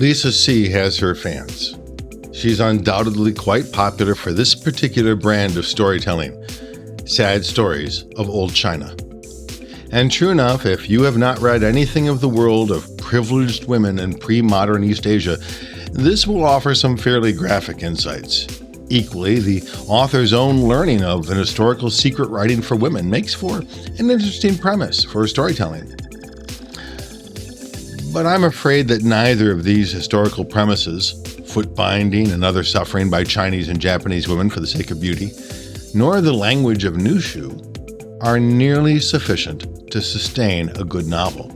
Lisa C. has her fans. She's undoubtedly quite popular for this particular brand of storytelling, sad stories of old China. And true enough, if you have not read anything of the world of privileged women in pre-modern East Asia, this will offer some fairly graphic insights. Equally, the author's own learning of an historical secret writing for women makes for an interesting premise for storytelling. But I'm afraid that neither of these historical premises, foot binding and other suffering by Chinese and Japanese women for the sake of beauty, nor the language of Nushu, are nearly sufficient to sustain a good novel.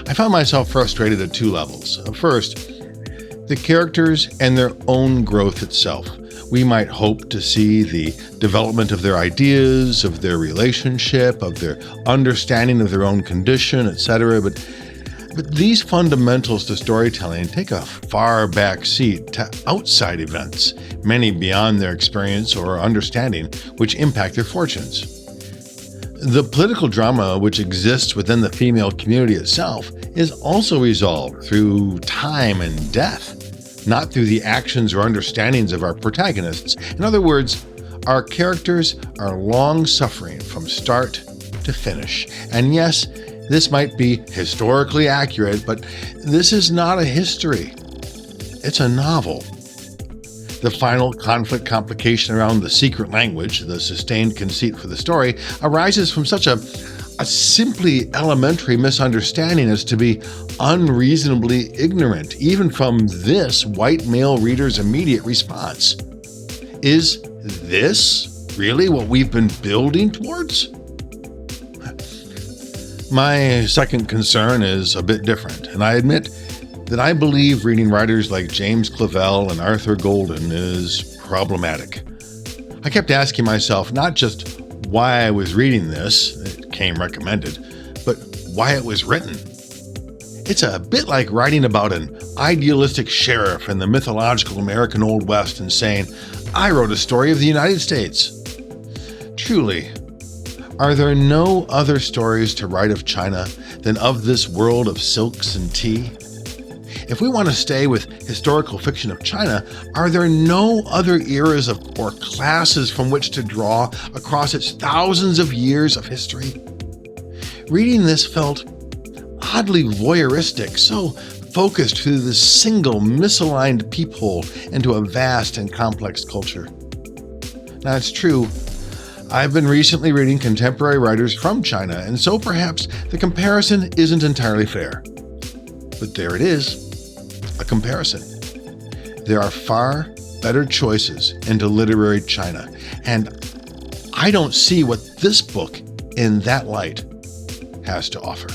I found myself frustrated at two levels. First, the characters and their own growth itself. We might hope to see the development of their ideas, of their relationship, of their understanding of their own condition, etc., but these fundamentals to storytelling take a far back seat to outside events, many beyond their experience or understanding, which impact their fortunes. The political drama which exists within the female community itself is also resolved through time and death, not through the actions or understandings of our protagonists. In other words, our characters are long-suffering from start to finish. And yes, this might be historically accurate, but this is not a history. It's a novel. The final conflict complication around the secret language, the sustained conceit for the story, arises from such a simply elementary misunderstanding as to be unreasonably ignorant, even from this white male reader's immediate response. Is this really what we've been building towards? My second concern is a bit different, and I admit that I believe reading writers like James Clavell and Arthur Golden is problematic. I kept asking myself not just why I was reading this, it came recommended, but why it was written. It's a bit like writing about an idealistic sheriff in the mythological American Old West and saying, I wrote a story of the United States. Truly, are there no other stories to write of China than of this world of silks and tea? If we want to stay with historical fiction of China, are there no other eras or classes from which to draw across its thousands of years of history? Reading this felt oddly voyeuristic, so focused through this single misaligned peephole into a vast and complex culture. Now, it's true, I've been recently reading contemporary writers from China, and so perhaps the comparison isn't entirely fair. But there it is, a comparison. There are far better choices into literary China, and I don't see what this book, in that light, has to offer.